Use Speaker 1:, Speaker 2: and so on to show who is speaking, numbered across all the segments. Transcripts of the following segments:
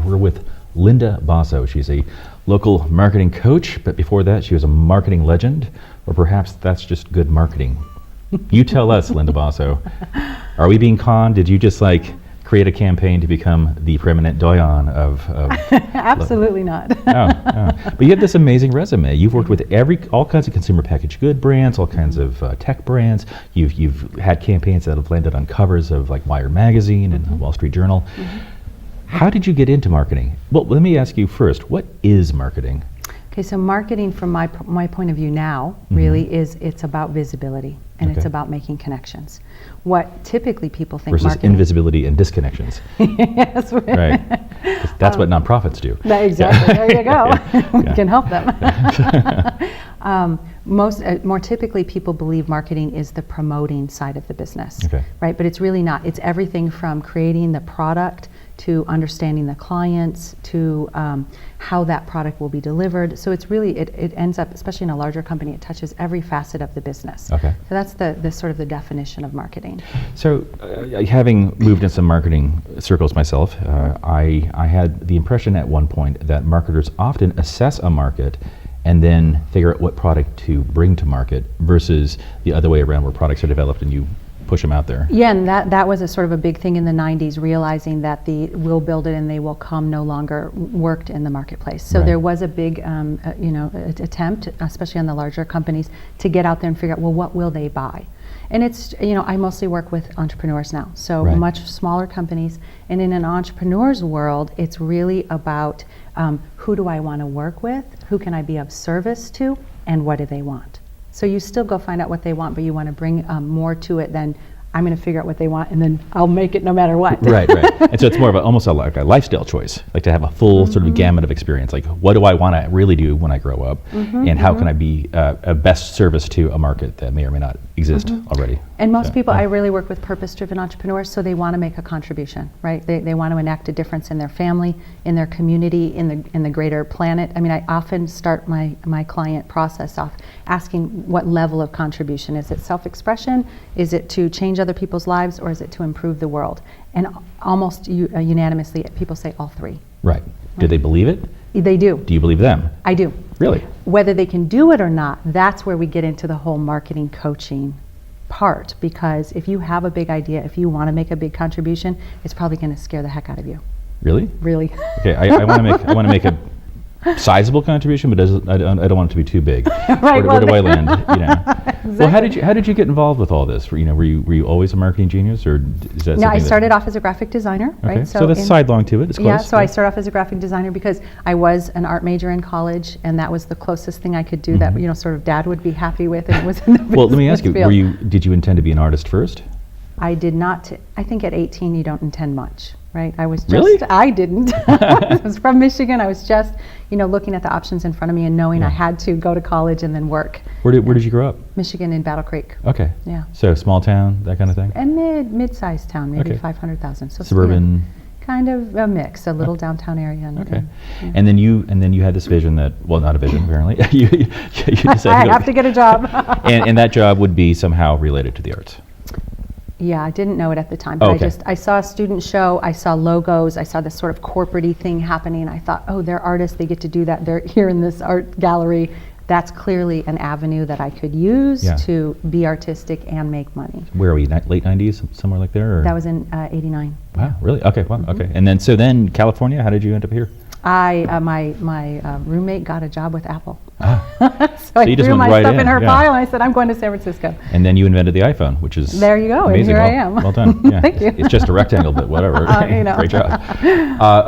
Speaker 1: We're with Linda Basso. She's a local marketing coach, but before that she was a marketing legend, or perhaps that's just good marketing. You tell us, Linda Basso. Are we being conned? Did you just create a campaign to become the preeminent doyen of
Speaker 2: Absolutely not.
Speaker 1: No. But you have this amazing resume. You've worked with all kinds of consumer packaged good brands, all kinds of tech brands. You've had campaigns that have landed on covers of Wired magazine and Wall Street Journal. How did you get into marketing? Well, let me ask you first, what is marketing?
Speaker 2: Okay, so marketing from my point of view now really it's about visibility and it's about making connections. What typically people think
Speaker 1: versus
Speaker 2: marketing...
Speaker 1: invisibility and disconnections. Yes. Right. That's what nonprofits do.
Speaker 2: Exactly. There you go. We can help them. More typically, people believe marketing is the promoting side of the business, right? But it's really not. It's everything from creating the product to understanding the clients to how that product will be delivered. So it's really, it ends up, especially in a larger company, it touches every facet of the business. So that's the sort of the definition of marketing.
Speaker 1: So having moved in some marketing circles myself, I had the impression at one point that marketers often assess a market and then figure out what product to bring to market versus the other way around where products are developed and you push them out there.
Speaker 2: Yeah, and that was a sort of a big thing in the 90s, realizing that the we'll build it and they will come no longer worked in the marketplace. So there was a big attempt, especially on the larger companies, to get out there and figure out, well, what will they buy? And it's, I mostly work with entrepreneurs now, so much smaller companies. And in an entrepreneur's world, it's really about who do I want to work with, who can I be of service to, and what do they want? So you still go find out what they want, but you want to bring more to it than I'm going to figure out what they want and then I'll make it no matter what.
Speaker 1: Right. And so it's more of almost like a lifestyle choice, to have a full sort of gamut of experience. What do I want to really do when I grow up? And how can I be a best service to a market that may or may not exist already?
Speaker 2: And most people, I really work with purpose-driven entrepreneurs, so they want to make a contribution, right? They want to enact a difference in their family, in their community, in the greater planet. I mean, I often start my client process off asking what level of contribution. Is it self-expression? Is it to change other people's lives, or is it to improve the world? And almost unanimously, people say all three.
Speaker 1: Right. Do they believe it?
Speaker 2: They do.
Speaker 1: Do you believe them?
Speaker 2: I do.
Speaker 1: Really?
Speaker 2: Whether they can do it or not, that's where we get into the whole marketing coaching part, because if you have a big idea, if you want to make a big contribution, it's probably going to scare the heck out of you.
Speaker 1: Really?
Speaker 2: Really.
Speaker 1: Okay, I want to make a sizable contribution, but I don't want it to be too big.
Speaker 2: Right.
Speaker 1: Where do I land?
Speaker 2: Exactly.
Speaker 1: Well, how did you get involved with all this? Were you always a marketing genius, or is that?
Speaker 2: No, I started off as a graphic designer.
Speaker 1: Okay.
Speaker 2: Right.
Speaker 1: So that's sidelong to it. It's close.
Speaker 2: Yeah. So I started off as a graphic designer because I was an art major in college, and that was the closest thing I could do that sort of Dad would be happy with, and it was in the
Speaker 1: Well, let me ask you:
Speaker 2: field.
Speaker 1: did you intend to be an artist first?
Speaker 2: I did not. I think at 18 you don't intend much, right? I was just.
Speaker 1: Really?
Speaker 2: I didn't. I was from Michigan. I was just, looking at the options in front of me and knowing I had to go to college and then work.
Speaker 1: Where did you grow up?
Speaker 2: Michigan in Battle Creek.
Speaker 1: Okay.
Speaker 2: Yeah.
Speaker 1: So small town, that kind of thing.
Speaker 2: And mid-sized town, maybe 500,000. So
Speaker 1: suburban.
Speaker 2: Kind of a mix, a little downtown area.
Speaker 1: And then you had this vision that, well, not a vision apparently. you decided
Speaker 2: I have to get a job.
Speaker 1: and that job would be somehow related to the arts.
Speaker 2: Yeah, I didn't know it at the time, but I saw a student show, I saw logos, I saw this sort of corporate-y thing happening, and I thought, oh, they're artists, they get to do that, they're here in this art gallery. That's clearly an avenue that I could use to be artistic and make money.
Speaker 1: Where are we, late 90s, somewhere like there? Or?
Speaker 2: That was in 89.
Speaker 1: Wow, really? Okay, wow, okay. And then California, how did you end up here?
Speaker 2: My roommate got a job with Apple. So I
Speaker 1: just
Speaker 2: threw
Speaker 1: went
Speaker 2: my
Speaker 1: right
Speaker 2: stuff
Speaker 1: in,
Speaker 2: in her pile and I said, I'm going to San Francisco.
Speaker 1: And then you invented the iPhone, which is
Speaker 2: there you go,
Speaker 1: amazing.
Speaker 2: And here I am.
Speaker 1: Well done. Yeah.
Speaker 2: Thank you.
Speaker 1: It's just a rectangle, but whatever. Great job.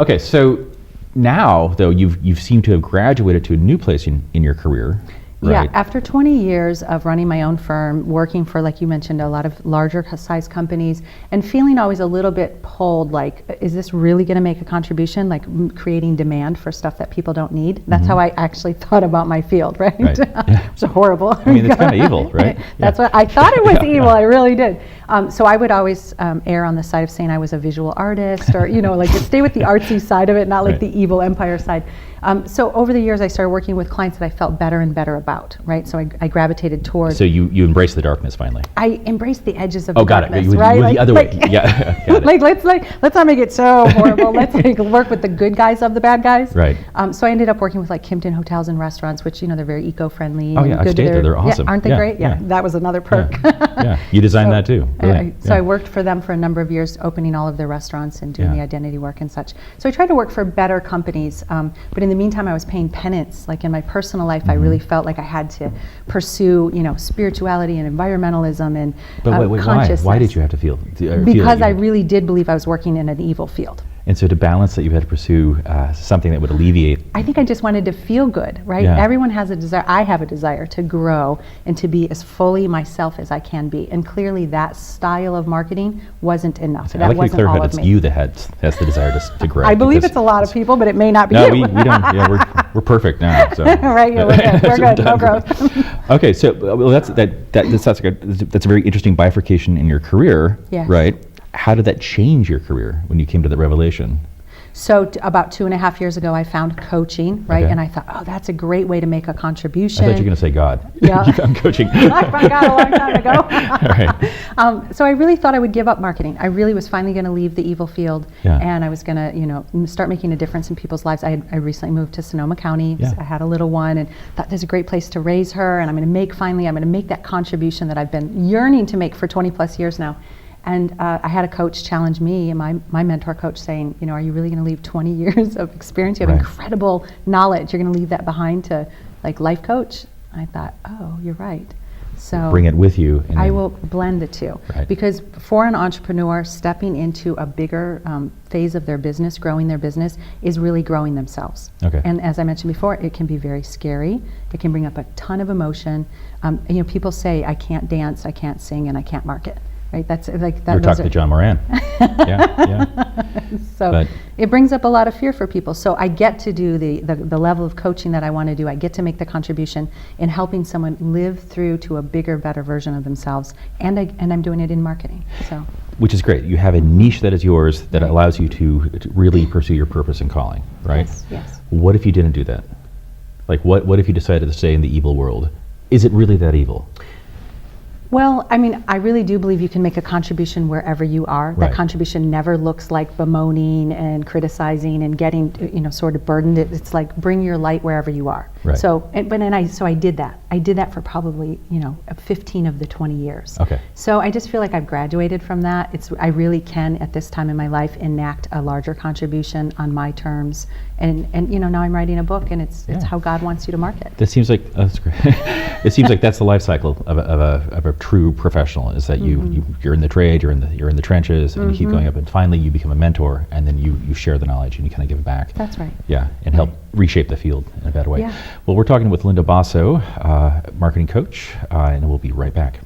Speaker 1: Okay, so now though you seem to have graduated to a new place in your career. right?
Speaker 2: Yeah, after 20 years of running my own firm, working for, like you mentioned, a lot of larger size companies, and feeling always a little bit pulled, like, is this really going to make a contribution? Like creating demand for stuff that people don't need. That's how I actually thought about my field, right?
Speaker 1: Yeah.
Speaker 2: It's horrible.
Speaker 1: I mean, it's kind of evil, right?
Speaker 2: That's what I thought it was evil. I really did. So I would always err on the side of saying I was a visual artist, or like stay with the artsy side of it, not like the evil empire side. So over the years, I started working with clients that I felt better and better about, right? So I gravitated towards.
Speaker 1: So you embrace the darkness finally.
Speaker 2: I embraced the edges of
Speaker 1: the
Speaker 2: darkness,
Speaker 1: got it. You
Speaker 2: right?
Speaker 1: went the other way. Yeah, got it.
Speaker 2: let's not make it so horrible. Let's work with the good guys of the bad guys.
Speaker 1: Right.
Speaker 2: So I ended up working with like Kimpton hotels and restaurants, which they're very eco-friendly.
Speaker 1: Oh yeah, I've stayed there. They're awesome.
Speaker 2: Yeah, aren't they great? Yeah, that was another perk.
Speaker 1: Yeah, you designed that too.
Speaker 2: So I worked for them for a number of years, opening all of their restaurants and doing the identity work and such. So I tried to work for better companies, but in the meantime, I was paying penance. Like in my personal life, I really felt like I had to pursue, spirituality and environmentalism and consciousness.
Speaker 1: Why did you have to feel?
Speaker 2: Because I really did believe I was working in an evil field.
Speaker 1: And so to balance that, you had to pursue something that would alleviate.
Speaker 2: I think I just wanted to feel good, right?
Speaker 1: Yeah.
Speaker 2: Everyone has a desire. I have a desire to grow and to be as fully myself as I can be. And clearly that style of marketing wasn't enough.
Speaker 1: I
Speaker 2: that
Speaker 1: like to be
Speaker 2: wasn't
Speaker 1: clear
Speaker 2: all
Speaker 1: that
Speaker 2: of
Speaker 1: it's
Speaker 2: me.
Speaker 1: you that has the desire to grow.
Speaker 2: I believe it's a lot of people, but it may not be
Speaker 1: no,
Speaker 2: you.
Speaker 1: we don't. Yeah, we're perfect now. So.
Speaker 2: Right, yeah, we're good. No growth.
Speaker 1: Okay, so that's a very interesting bifurcation in your career,
Speaker 2: Yes.
Speaker 1: right? How did that change your career when you came to that revelation?
Speaker 2: So about 2.5 years ago, I found coaching, right?
Speaker 1: Okay.
Speaker 2: And I thought, oh, that's a great way to make a contribution.
Speaker 1: I thought you were going to say God.
Speaker 2: Yeah.
Speaker 1: You found coaching.
Speaker 2: I found God a long time ago.
Speaker 1: All right.
Speaker 2: So I really thought I would give up marketing. I really was finally going to leave the evil field, and I was going to, start making a difference in people's lives. I recently moved to Sonoma County.
Speaker 1: Yeah.
Speaker 2: I had a little one, and thought there's a great place to raise her, and I'm going to make that contribution that I've been yearning to make for 20 plus years now. And I had a coach challenge me, and my mentor coach saying, are you really going to leave 20 years of experience? You have incredible knowledge. You're going to leave that behind to like life coach? I thought, oh, you're right. So
Speaker 1: bring it with you.
Speaker 2: I will blend the two.
Speaker 1: Right.
Speaker 2: Because for an entrepreneur, stepping into a bigger phase of their business, growing their business, is really growing themselves.
Speaker 1: Okay.
Speaker 2: And as I mentioned before, it can be very scary. It can bring up a ton of emotion. People say, I can't dance, I can't sing, and I can't market. Right? That's like that.
Speaker 1: You're talking to John Moran. Yeah.
Speaker 2: So it brings up a lot of fear for people. So I get to do the level of coaching that I want to do. I get to make the contribution in helping someone live through to a bigger, better version of themselves, and I'm doing it in marketing. So. Which
Speaker 1: is great. You have a niche that is yours that allows you to really pursue your purpose and calling, right?
Speaker 2: Yes.
Speaker 1: What if you didn't do that? Like, what if you decided to stay in the evil world? Is it really that evil?
Speaker 2: Well, I really do believe you can make a contribution wherever you are. That contribution never looks like bemoaning and criticizing and getting, sort of burdened. It's like bring your light wherever you are.
Speaker 1: Right.
Speaker 2: So I did that. I did that for probably, 15 of the 20 years.
Speaker 1: Okay.
Speaker 2: So I just feel like I've graduated from that. I really can at this time in my life enact a larger contribution on my terms. And now I'm writing a book, and it's how God wants you to market.
Speaker 1: That seems like that's great. It seems like that's the life cycle of a true professional. Is that you're in the trade, you're in the trenches, and you keep going up, and finally you become a mentor, and then you share the knowledge and you kind of give it back.
Speaker 2: That's right.
Speaker 1: Yeah, and help reshape the field in a better way.
Speaker 2: Yeah.
Speaker 1: Well, we're talking with Linda Basso, marketing coach, and we'll be right back.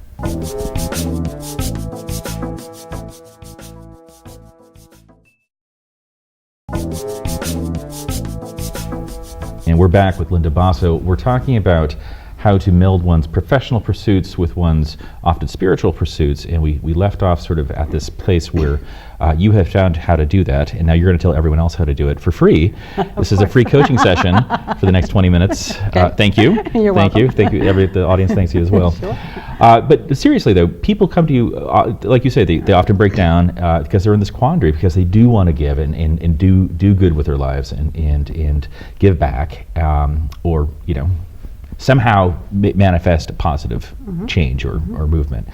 Speaker 1: And we're back with Linda Basso. We're talking about how to meld one's professional pursuits with one's often spiritual pursuits, and we left off sort of at this place where you have found how to do that, and now you're going to tell everyone else how to do it for free. This is a free coaching session for the next 20 minutes.
Speaker 2: Okay.
Speaker 1: Thank you.
Speaker 2: You're welcome.
Speaker 1: Thank you. The audience thanks you as well.
Speaker 2: Sure.
Speaker 1: But seriously though, people come to you, like you say, they often break down because they're in this quandary, because they do want to give and do good with their lives and give back, or somehow manifest a positive change or movement.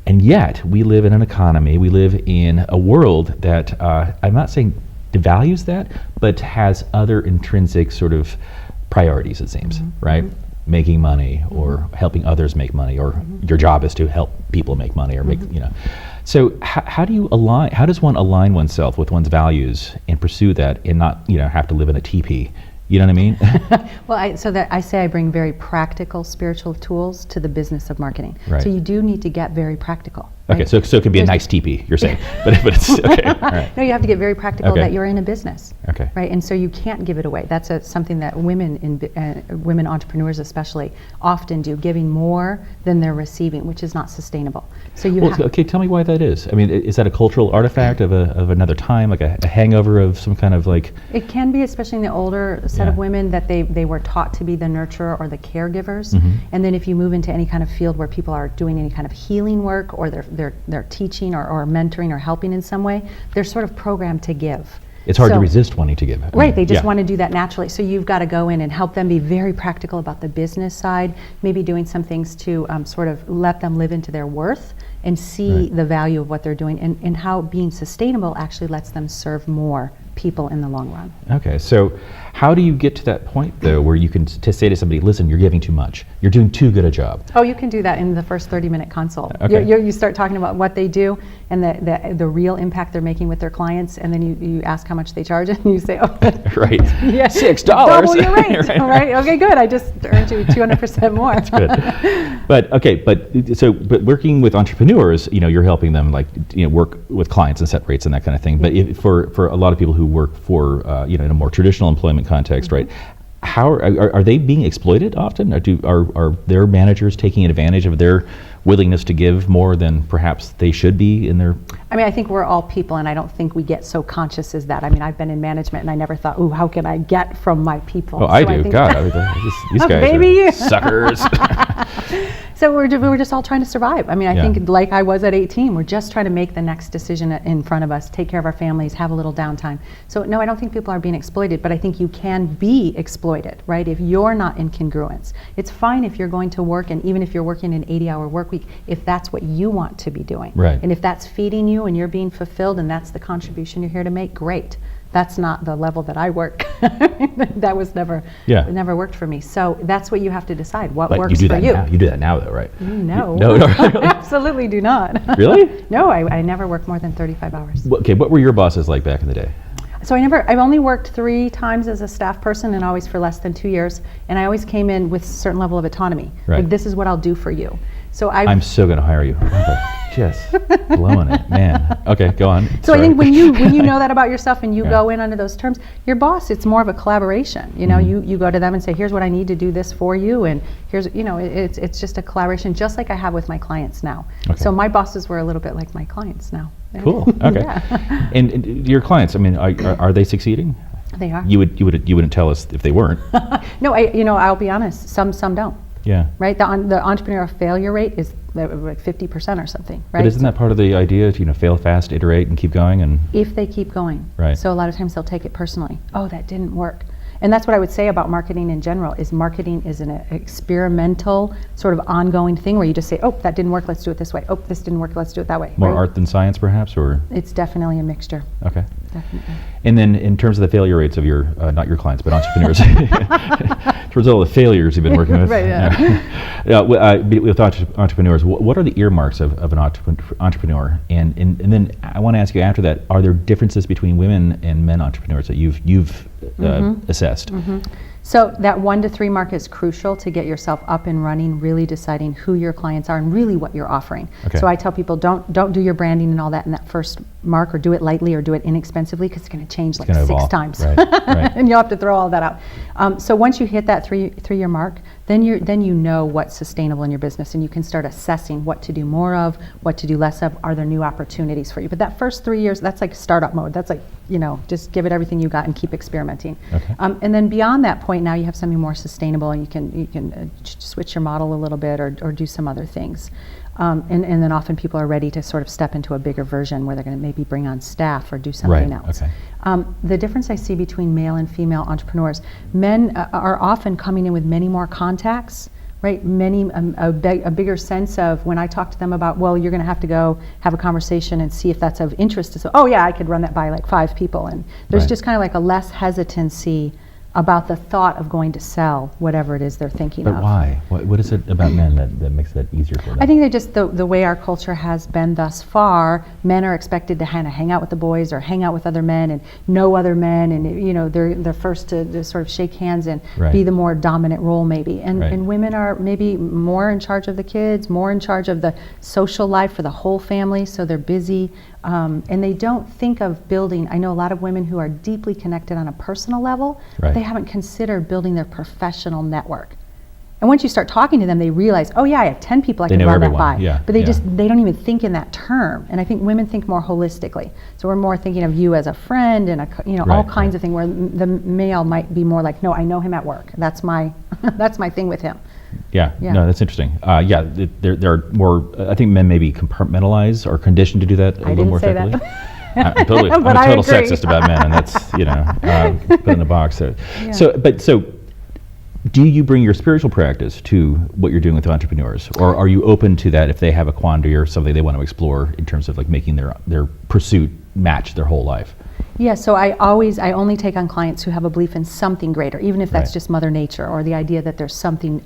Speaker 1: And yet, we live in an economy, we live in a world that, I'm not saying devalues that, but has other intrinsic sort of priorities, it seems, right? Making money, or helping others make money, or your job is to help people make money, or make, So how does one align oneself with one's values and pursue that, and not, have to live in a teepee, You know what I mean?
Speaker 2: Well, I say I bring very practical spiritual tools to the business of marketing.
Speaker 1: Right.
Speaker 2: So you do need to get very practical. Right?
Speaker 1: Okay, so it can be a nice teepee, you're saying, but it's okay. All right.
Speaker 2: No, you have to get very practical
Speaker 1: Okay.
Speaker 2: that you're in a business.
Speaker 1: Okay.
Speaker 2: Right, and so you can't give it away. That's something that women entrepreneurs especially often do, giving more than they're receiving, which is not sustainable. So you have.
Speaker 1: Okay, tell me why that is. I mean, is that a cultural artifact of another time, like a hangover of some kind of like?
Speaker 2: It can be, especially in the older set of women, that they were taught to be the nurturer or the caregivers.
Speaker 1: Mm-hmm.
Speaker 2: And then if you move into any kind of field where people are doing any kind of healing work, or they're teaching or mentoring or helping in some way, they're sort of programmed to give.
Speaker 1: It's hard to resist wanting to give.
Speaker 2: Right, they just want to do that naturally. So you've got to go in and help them be very practical about the business side, maybe doing some things to sort of let them live into their worth and see the value of what they're doing, and how being sustainable actually lets them serve more people in the long run.
Speaker 1: Okay, so how do you get to that point though, where you can to say to somebody, listen, you're giving too much, you're doing too good a job?
Speaker 2: Oh, you can do that in the first 30-minute consult.
Speaker 1: Okay.
Speaker 2: You start talking about what they do and the real impact they're making with their clients, and then you ask how much they charge, and you say, oh,
Speaker 1: Right.
Speaker 2: yeah,
Speaker 1: $6.
Speaker 2: double your rate,
Speaker 1: Right.
Speaker 2: right? Okay, good. I just earned you 200% more.
Speaker 1: That's good. But working with entrepreneurs, you're helping them work with clients and set rates and that kind of thing. But for a lot of people who work for in a more traditional employment context, right? How are they being exploited often? Are their managers taking advantage of their willingness to give more than perhaps they should be in their?
Speaker 2: I mean, I think we're all people, and I don't think we get so conscious as that. I mean, I've been in management, and I never thought, ooh, how can I get from my people?
Speaker 1: Oh, I do. God, these guys
Speaker 2: Baby.
Speaker 1: are suckers.
Speaker 2: So we're just all trying to survive. I mean, I think like I was at 18, we're just trying to make the next decision in front of us, take care of our families, have a little downtime. So no, I don't think people are being exploited, but I think you can be exploited, right? If you're not in congruence. It's fine if you're going to work, and even if you're working an 80-hour work week, if that's what you want to be doing.
Speaker 1: Right.
Speaker 2: And if that's feeding you and you're being fulfilled and that's the contribution you're here to make, great. That's not the level that I work. That was never worked for me. So that's what you have to decide. What works for you?
Speaker 1: You do that now, though, right?
Speaker 2: No.
Speaker 1: No,
Speaker 2: Absolutely do not.
Speaker 1: Really?
Speaker 2: No, I never worked more than 35 hours.
Speaker 1: Okay, what were your bosses like back in the day?
Speaker 2: So I've only worked 3 times as a staff person, and always for less than 2 years. And I always came in with a certain level of autonomy.
Speaker 1: Right.
Speaker 2: Like, this is what I'll do for you. So
Speaker 1: I'm so going to hire you. Just blowing it, man. Okay, go on.
Speaker 2: So I think when you know that about yourself and you go in under those terms, your boss, it's more of a collaboration. You go to them and say, here's what I need to do this for you, and here's it's just a collaboration, just like I have with my clients now.
Speaker 1: Okay.
Speaker 2: So my bosses were a little bit like my clients now.
Speaker 1: Cool. Okay. And your clients, I mean, are they succeeding?
Speaker 2: They are.
Speaker 1: You wouldn't tell us if they weren't.
Speaker 2: No, I'll be honest. Some don't.
Speaker 1: Yeah.
Speaker 2: Right. The entrepreneurial failure rate is like 50% or something. Right.
Speaker 1: But isn't that part of the idea to fail fast, iterate, and keep going? And
Speaker 2: if they keep going.
Speaker 1: Right.
Speaker 2: So a lot of times they'll take it personally. Oh, that didn't work. And that's what I would say about marketing in general, is marketing is an experimental sort of ongoing thing where you just say, oh, that didn't work, let's do it this way. Oh, this didn't work, let's do it that way.
Speaker 1: More art than science, perhaps, or?
Speaker 2: It's definitely a mixture.
Speaker 1: Okay.
Speaker 2: Definitely.
Speaker 1: And then in terms of the failure rates of your, not your clients, but entrepreneurs, towards all the failures you've been working with.
Speaker 2: Right,
Speaker 1: with entrepreneurs, what are the earmarks of an entrepreneur? And then I want to ask you after that, are there differences between women and men entrepreneurs that you've assessed?
Speaker 2: Mm-hmm. So that 1 to 3 mark is crucial to get yourself up and running, really deciding who your clients are and really what you're offering.
Speaker 1: Okay.
Speaker 2: So I tell people, don't do your branding and all that in that first mark, or do it lightly or do it inexpensively, because it's going to change like 6 times.
Speaker 1: Right.
Speaker 2: And you'll have to throw all that out. So once you hit that 3-year mark, then you know what's sustainable in your business, and you can start assessing what to do more of, what to do less of. Are there new opportunities for you? But that first 3 years, that's like startup mode. That's like, just give it everything you got and keep experimenting.
Speaker 1: Okay.
Speaker 2: And then beyond that point, now you have something more sustainable, and you can switch your model a little bit, or do some other things. And then often people are ready to sort of step into a bigger version where they're going to maybe bring on staff or do something else.
Speaker 1: Okay.
Speaker 2: The difference I see between male and female entrepreneurs, men are often coming in with many more contacts, right? A bigger sense of, when I talk to them about, well, you're going to have to go have a conversation and see if that's of interest. So, oh yeah, I could run that by like 5 people. And there's just kind of like a less hesitancy about the thought of going to sell whatever it is they're thinking of.
Speaker 1: But why? What is it about men that makes that easier for them?
Speaker 2: I think they just, the way our culture has been thus far, men are expected to kind of hang out with the boys or hang out with other men and know other men, and you know, they're first to sort of shake hands and be the more dominant role maybe. And women are maybe more in charge of the kids, more in charge of the social life for the whole family, so they're busy. And they don't think of building. I know a lot of women who are deeply connected on a personal level, but they haven't considered building their professional network. And once you start talking to them, they realize, oh yeah, I have 10 people I can run that by. But they don't even think in that term. And I think women think more holistically. So we're more thinking of you as a friend and all kinds of things, where the male might be more like, no, I know him at work. That's my that's my thing with him.
Speaker 1: No, that's interesting. There are more. I think men maybe compartmentalize or conditioned to do that a little more effectively. I'm a total sexist about men, and that's put in a box. So, do you bring your spiritual practice to what you're doing with entrepreneurs, or are you open to that if they have a quandary or something they want to explore in terms of like making their pursuit match their whole life?
Speaker 2: Yeah, so I only take on clients who have a belief in something greater, even if that's just Mother Nature or the idea that there's something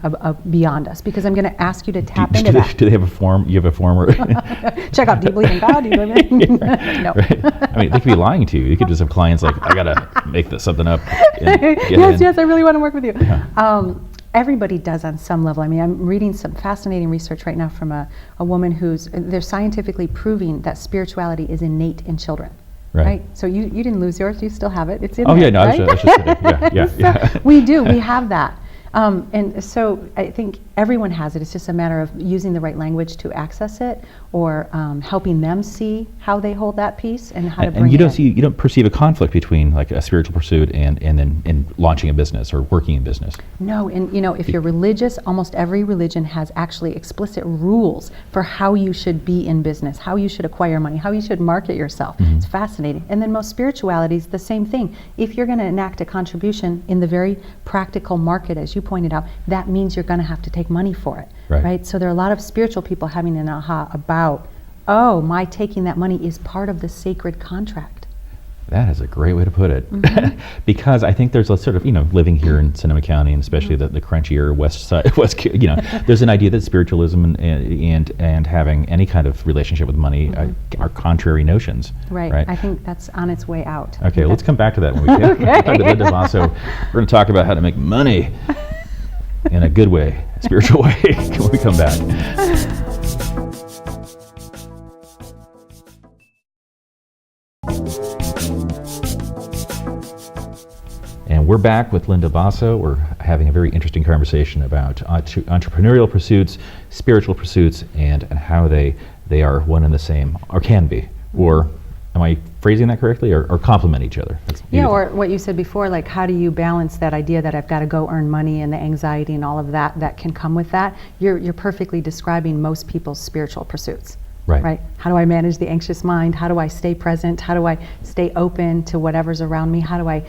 Speaker 2: beyond us, because I'm going to ask you to tap into that.
Speaker 1: Do they have a form? You have a form? Or
Speaker 2: Check out, do you believe in God? Do you believe in No.
Speaker 1: I mean, they could be lying to you. You could just have clients like, I got to make something up.
Speaker 2: Yes, I really want to work with you. Everybody does on some level. I mean, I'm reading some fascinating research right now from a woman they're scientifically proving that spirituality is innate in children. Right. So you didn't lose yours. You still have it. It's in there.
Speaker 1: Yeah, no, right? I was just kidding.
Speaker 2: So we do. We have that. And so I think everyone has it. It's just a matter of using the right language to access it, or helping them see how they hold that piece and how to bring it in.
Speaker 1: You don't perceive a conflict between like a spiritual pursuit and then launching a business or working in business.
Speaker 2: No, and if you're religious, almost every religion has actually explicit rules for how you should be in business, how you should acquire money, how you should market yourself. It's fascinating. And then most spiritualities, the same thing. If you're going to enact a contribution in the very practical market, as you pointed out, that means you're going to have to take money for it, right? So there are a lot of spiritual people having an aha about, oh, my taking that money is part of the sacred contract.
Speaker 1: That is a great way to put it. Because I think there's a sort of, living here in Sonoma County, and especially the crunchier west side, there's an idea that spiritualism and having any kind of relationship with money are contrary notions. Right.
Speaker 2: I think that's on its way out.
Speaker 1: Okay, let's come back to that when we get to Linda Basso. We're going to talk about how to make money in a good way, a spiritual way, when we come back. And we're back with Linda Basso. We're having a very interesting conversation about entrepreneurial pursuits, spiritual pursuits, and how they are one and the same, or can be. Or am I phrasing that correctly? Or complement each other?
Speaker 2: Or what you said before, like how do you balance that idea that I've got to go earn money and the anxiety and all of that can come with that? You're perfectly describing most people's spiritual pursuits. Right. How do I manage the anxious mind? How do I stay present? How do I stay open to whatever's around me? How do I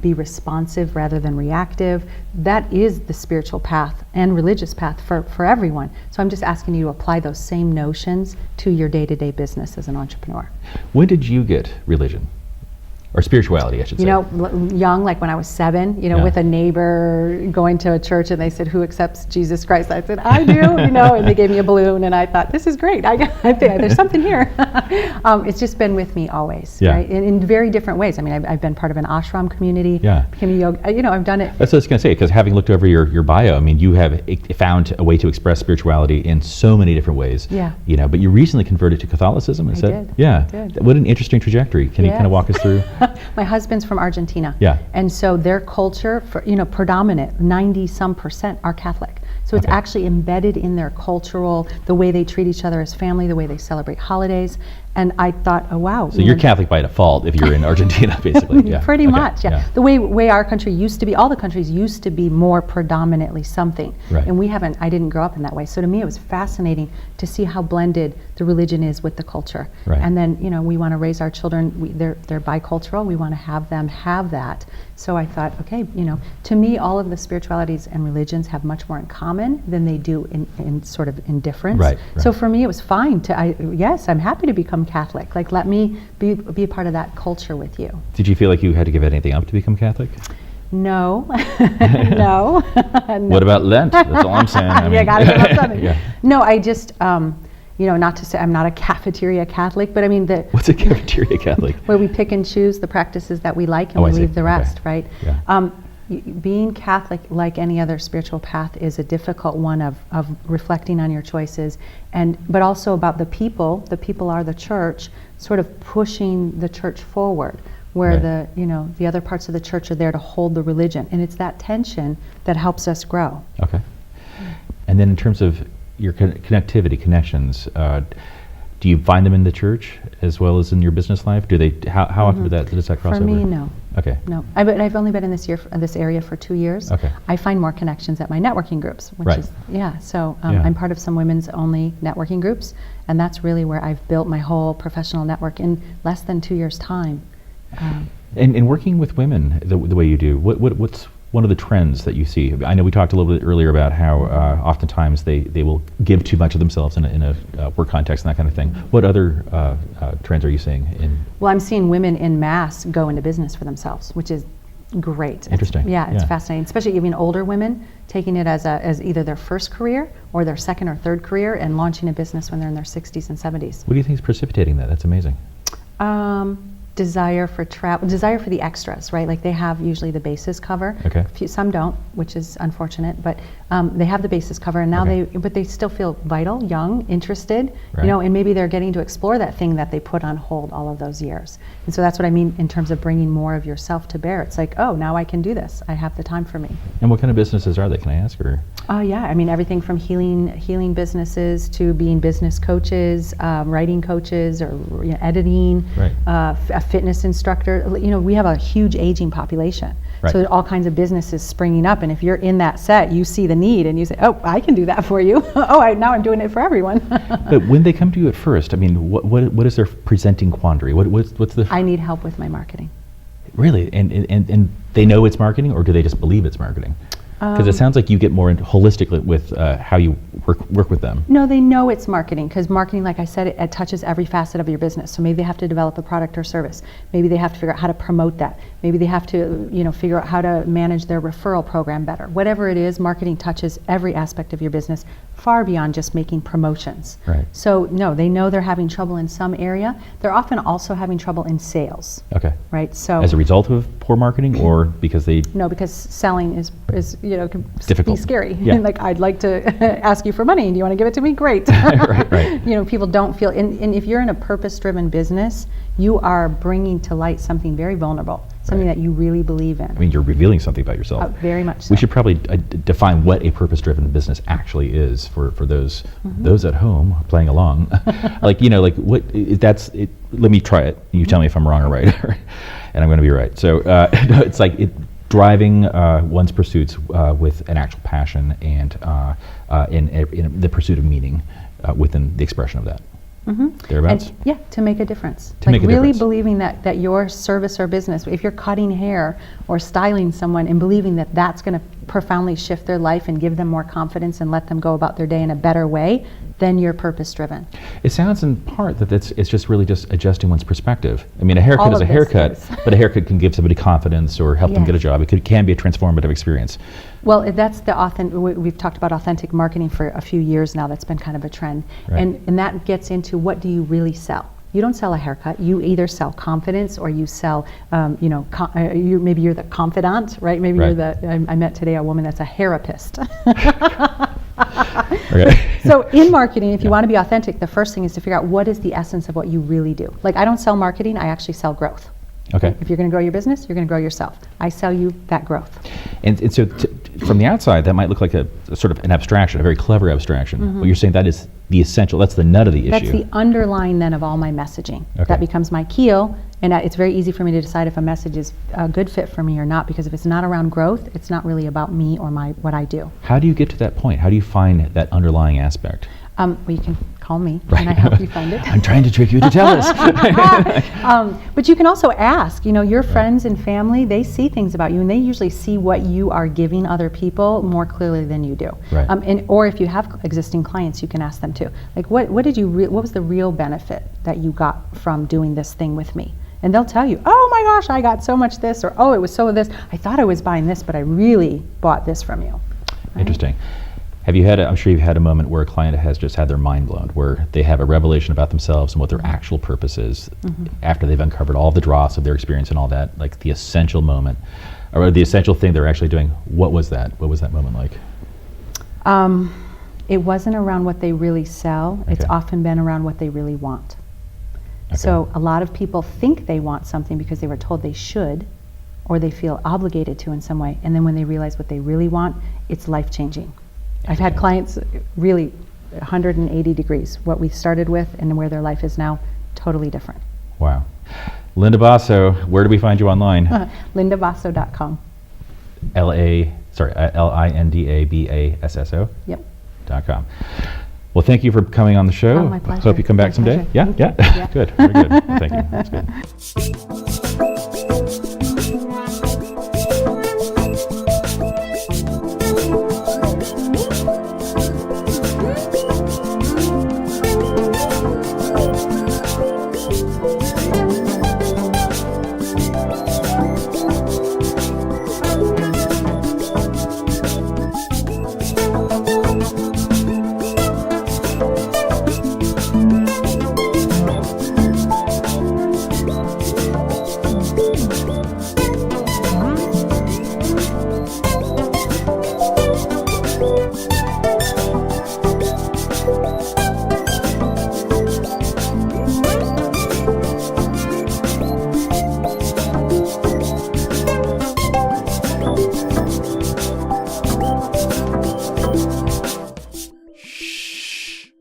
Speaker 2: be responsive rather than reactive? That is the spiritual path and religious path for everyone. So I'm just asking you to apply those same notions to your day-to-day business as an entrepreneur.
Speaker 1: When did you get religion? Or spirituality, I should say.
Speaker 2: Young, like when I was 7, with a neighbor going to a church, and they said, "Who accepts Jesus Christ?" I said, "I do," and they gave me a balloon, and I thought, "This is great. I think there's something here." It's just been with me always, right? In very different ways. I mean, I've been part of an ashram community. Became a yoga. I've done it.
Speaker 1: That's what I was going to say, because having looked over your bio, I mean, you have found a way to express spirituality in so many different ways. But you recently converted to Catholicism.
Speaker 2: I did.
Speaker 1: What an interesting trajectory. Can you kind of walk us through?
Speaker 2: My husband's from Argentina. And so their culture, predominant, 90% are Catholic. So it's actually embedded in their cultural, the way they treat each other as family, the way they celebrate holidays. And I thought, oh wow.
Speaker 1: So you're Catholic by default if you're in Argentina, basically.
Speaker 2: Pretty much. The way our country used to be, all the countries used to be more predominantly something. And I didn't grow up in that way. So to me it was fascinating to see how blended the religion is with the culture. And then, we want to raise our children, they're bicultural, we want to have them have that. So I thought, okay, to me all of the spiritualities and religions have much more in common than they do in sort of in difference. So for me it was fine I'm happy to become Catholic. Like, let me be a part of that culture with you.
Speaker 1: Did you feel like you had to give anything up to become Catholic?
Speaker 2: No, no. No.
Speaker 1: What about Lent? That's all I'm saying. I
Speaker 2: Yeah,
Speaker 1: mean,
Speaker 2: gotta give up something.
Speaker 1: yeah.
Speaker 2: No, I just, not to say I'm not a cafeteria Catholic, but I mean
Speaker 1: What's a cafeteria Catholic?
Speaker 2: where we pick and choose the practices that we like and
Speaker 1: Oh, I
Speaker 2: we
Speaker 1: see.
Speaker 2: leave the
Speaker 1: Okay.
Speaker 2: rest, right?
Speaker 1: Yeah.
Speaker 2: Being Catholic, like any other spiritual path, is a difficult one of reflecting on your choices, but also about the people. The people are the church, sort of pushing the church forward, where
Speaker 1: Right.
Speaker 2: the other parts of the church are there to hold the religion, and it's that tension that helps us grow.
Speaker 1: Okay. And then in terms of your connectivity, connections, do you find them in the church as well as in your business life? Do they? How often does that cross
Speaker 2: For
Speaker 1: over?
Speaker 2: me, no.
Speaker 1: Okay.
Speaker 2: No, I've only been in this area for 2 years.
Speaker 1: Okay.
Speaker 2: I find more connections at my networking groups, which
Speaker 1: Right.
Speaker 2: is So
Speaker 1: Yeah.
Speaker 2: I'm part of some women's only networking groups, and that's really where I've built my whole professional network in less than 2 years' time.
Speaker 1: And working with women the way you do, what's one of the trends that you see? I know we talked a little bit earlier about how oftentimes they will give too much of themselves in a work context and that kind of thing. What other trends are you seeing in?
Speaker 2: Well, I'm seeing women in mass go into business for themselves, which is great.
Speaker 1: Interesting.
Speaker 2: It's
Speaker 1: Yeah.
Speaker 2: fascinating, especially even older women taking it as either their first career or their second or third career and launching a business when they're in their 60s and 70s.
Speaker 1: What do you think is precipitating that? That's amazing.
Speaker 2: Desire for travel, desire for the extras, right? Like they have usually the bases cover.
Speaker 1: Okay.
Speaker 2: Some don't, which is unfortunate, but they have the bases cover, and now
Speaker 1: Okay.
Speaker 2: but they still feel vital, young, interested,
Speaker 1: Right.
Speaker 2: and maybe they're getting to explore that thing that they put on hold all of those years. And so that's what I mean in terms of bringing more of yourself to bear. It's like, oh, now I can do this. I have the time for me.
Speaker 1: And what kind of businesses are they? Can I ask? Or
Speaker 2: Yeah, I mean everything from healing businesses to being business coaches, writing coaches, or editing,
Speaker 1: Right.
Speaker 2: a fitness instructor. We have a huge aging population,
Speaker 1: Right.
Speaker 2: so there are all kinds of businesses springing up. And if you're in that set, you see the need and you say, "Oh, I can do that for you." Now I'm doing it for everyone.
Speaker 1: But when they come to you at first, I mean, what is their presenting quandary? What's the
Speaker 2: I need help with my marketing.
Speaker 1: really? And they know it's marketing, or do they just believe it's marketing? Because it sounds like you get more holistically with how you work with them.
Speaker 2: No, they know it's marketing, because marketing, like I said, it touches every facet of your business. So maybe they have to develop a product or service. Maybe they have to figure out how to promote that. Maybe they have to, figure out how to manage their referral program better. Whatever it is, marketing touches every aspect of your business, far beyond just making promotions.
Speaker 1: Right.
Speaker 2: So no, they know they're having trouble in some area. They're often also having trouble in sales.
Speaker 1: Okay.
Speaker 2: Right. So
Speaker 1: As a result of poor marketing, or because they?
Speaker 2: no, because selling is can
Speaker 1: difficult.
Speaker 2: be scary.
Speaker 1: Yeah.
Speaker 2: Like, I'd like to ask you for money, and do you want to give it to me? Great.
Speaker 1: Right.
Speaker 2: People don't feel, and if you're in a purpose-driven business, you are bringing to light something very vulnerable, something
Speaker 1: Right.
Speaker 2: that you really believe in.
Speaker 1: I mean, you're revealing something about yourself.
Speaker 2: Very much so.
Speaker 1: We should probably define what a purpose-driven business actually is for those at home playing along. What that's it. Let me try it. You tell me if I'm wrong or right, and I'm going to be right. So it's like driving one's pursuits with an actual passion and in the pursuit of meaning within the expression of that. Thereabouts?
Speaker 2: To make a difference.
Speaker 1: To make a
Speaker 2: really
Speaker 1: difference.
Speaker 2: believing that your service or business, if you're cutting hair or styling someone, and believing that that's going to profoundly shift their life and give them more confidence and let them go about their day in a better way, then you're purpose-driven.
Speaker 1: It sounds in part that it's just really just adjusting one's perspective. I mean, a haircut
Speaker 2: All
Speaker 1: is a
Speaker 2: of this
Speaker 1: haircut,
Speaker 2: is.
Speaker 1: but a haircut can give somebody confidence or help them get a
Speaker 2: Yes.
Speaker 1: job. It can be a transformative experience.
Speaker 2: Well, that's we've talked about authentic marketing for a few years now. That's been kind of a trend.
Speaker 1: Right.
Speaker 2: And that gets into, what do you really sell? You don't sell a haircut. You either sell confidence, or you sell, maybe you're the confidant, right? Maybe
Speaker 1: Right.
Speaker 2: you're I met today a woman that's a hairapist.
Speaker 1: Okay.
Speaker 2: So in marketing, if you want to be authentic, the first thing is to figure out what is the essence of what you really do. Like, I don't sell marketing, I actually sell growth.
Speaker 1: Okay.
Speaker 2: If you're going to grow your business, you're going to grow yourself. I sell you that growth.
Speaker 1: And so from the outside, that might look like a sort of an abstraction, a very clever abstraction. But you're saying that is the essential, that's the nut of the
Speaker 2: That's
Speaker 1: issue.
Speaker 2: the underline then of all my messaging.
Speaker 1: Okay.
Speaker 2: That becomes my keel, and it's very easy for me to decide if a message is a good fit for me or not, because if it's not around growth, it's not really about me or what I do.
Speaker 1: How do you get to that point? How do you find that underlying aspect?
Speaker 2: Well, you can call me, and I help you find it.
Speaker 1: I'm trying to trick you to tell us.
Speaker 2: But you can also ask, your friends and family, they see things about you, and they usually see what you are giving other people more clearly than you do.
Speaker 1: Right.
Speaker 2: Or if you have existing clients, you can ask them too. Like, what was the real benefit that you got from doing this thing with me? And they'll tell you, oh my gosh, I got so much this, or oh, it was so this. I thought I was buying this, but I really bought this from you. Right?
Speaker 1: Interesting. Have you had, I'm sure you've had a moment where a client has just had their mind blown, where they have a revelation about themselves and what their actual purpose is after they've uncovered all the dross of their experience and all that, like the essential moment, or the essential thing they're actually doing. What was that? What was that moment like?
Speaker 2: It wasn't around what they really sell. It's
Speaker 1: Okay.
Speaker 2: often been around what they really want.
Speaker 1: Okay.
Speaker 2: So a lot of people think they want something because they were told they should, or they feel obligated to in some way. And then when they realize what they really want, it's life-changing. I've had clients really 180 degrees. What we started with and where their life is now, totally different.
Speaker 1: Wow. Linda Basso, where do we find you online?
Speaker 2: LindaBasso.com.
Speaker 1: LindaBasso.
Speaker 2: Yep.
Speaker 1: .com. Well, thank you for coming on the show.
Speaker 2: Oh, my pleasure.
Speaker 1: Hope you come back
Speaker 2: My
Speaker 1: someday.
Speaker 2: pleasure.
Speaker 1: Yeah,
Speaker 2: Thank you.
Speaker 1: yeah.
Speaker 2: Yeah.
Speaker 1: Good. Very good. Thank you. That's good.